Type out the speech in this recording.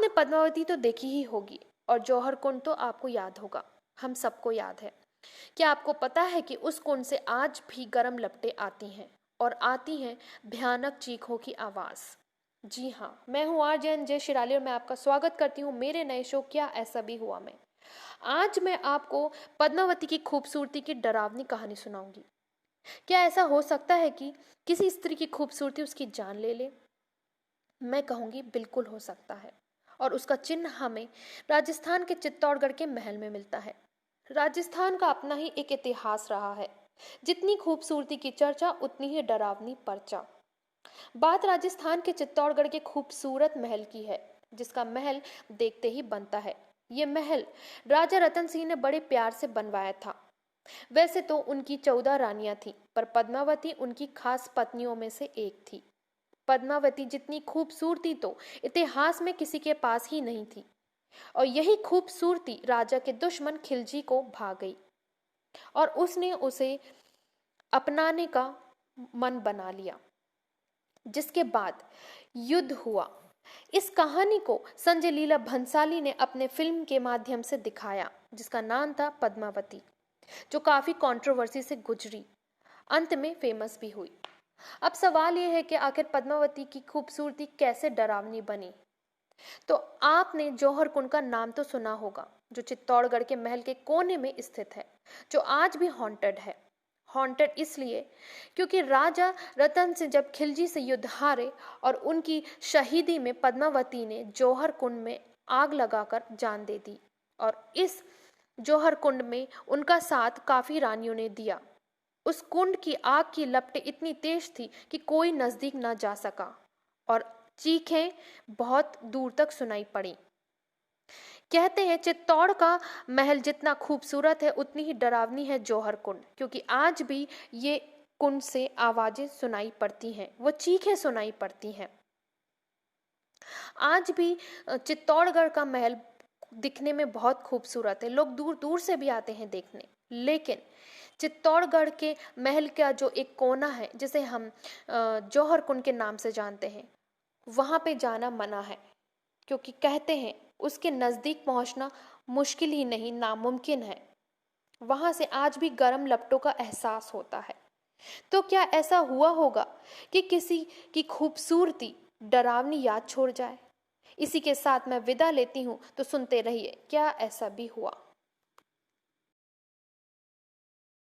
आपने पद्मावती तो देखी ही होगी और जौहर कुंड तो आपको याद होगा, हम सबको याद है। क्या आपको पता है कि उस कुंड से आज भी गर्म लपटें आती हैं और आती हैं भयानक चीखों की आवाज़। जी हाँ, मैं हूँ आरजे अंजय शिराली और मैं आपका स्वागत करती हूँ मेरे नए शो क्या ऐसा भी हुआ में। आज मैं आपको पद्मावती की खूबसूरती की डरावनी कहानी सुनाऊंगी। क्या ऐसा हो सकता है कि किसी स्त्री की खूबसूरती उसकी जान ले ले? मैं कहूँगी बिल्कुल हो सकता है। और उसका चिन्ह हमें राजस्थान के चित्तौड़गढ़ के महल में मिलता है। राजस्थान का अपना ही एक इतिहास रहा है। जितनी खूबसूरती की चर्चा उतनी ही डरावनी पर्चा। बात राजस्थान के चित्तौड़गढ़ के खूबसूरत महल की है, जिसका महल देखते ही बनता है। ये महल राजा रतन सिंह ने बड़े प्यार से बनवाया था। वैसे तो उनकी 14 रानियां थीं, पर पद्मावती उनकी खास पत्नियों में से एक थी। पद्मावती जितनी खूबसूरती तो इतिहास में किसी के पास ही नहीं थी, और यही खूबसूरती राजा के दुश्मन खिलजी को भा गई और उसने उसे अपनाने का मन बना लिया, जिसके बाद युद्ध हुआ। इस कहानी को संजय लीला भंसाली ने अपने फिल्म के माध्यम से दिखाया, जिसका नाम था पद्मावती, जो काफी कंट्रोवर्सी से गुजरी, अंत में फेमस भी हुई। अब सवाल यह है कि आखिर पद्मावती की खूबसूरती कैसे डरावनी बनी। तो आपने जौहर कुंड का नाम तो सुना होगा, जो चित्तौड़गढ़ के महल के कोने में स्थित है, जो आज भी हॉन्टेड है। हॉन्टेड इसलिए क्योंकि राजा रतन सिंह जब खिलजी से युद्ध हारे और उनकी शहीदी में पद्मावती ने जौहर कुंड में आग लगाकर जान दे दी, और इस जौहर कुंड में उनका साथ काफी रानियों ने दिया। उस कुंड की आग की लपटें इतनी तेज थी कि कोई नजदीक न जा सका और चीखें बहुत दूर तक सुनाई पड़ी। कहते हैं चित्तौड़ का महल जितना खूबसूरत है उतनी ही डरावनी है जौहर कुंड, क्योंकि आज भी ये कुंड से आवाजें सुनाई पड़ती हैं, वो चीखें सुनाई पड़ती हैं। आज भी चित्तौड़गढ़ का महल दिखने में बहुत खूबसूरत है, लोग दूर दूर से भी आते हैं देखने। लेकिन चित्तौड़गढ़ के महल का जो एक कोना है, जिसे हम जौहर कुंड के नाम से जानते हैं, वहां पे जाना मना है, क्योंकि कहते हैं उसके नजदीक पहुंचना मुश्किल ही नहीं नामुमकिन है। वहां से आज भी गर्म लपटों का एहसास होता है। तो क्या ऐसा हुआ होगा कि किसी की खूबसूरती डरावनी याद छोड़ जाए? इसी के साथ मैं विदा लेती हूँ, तो सुनते रहिए क्या ऐसा भी हुआ।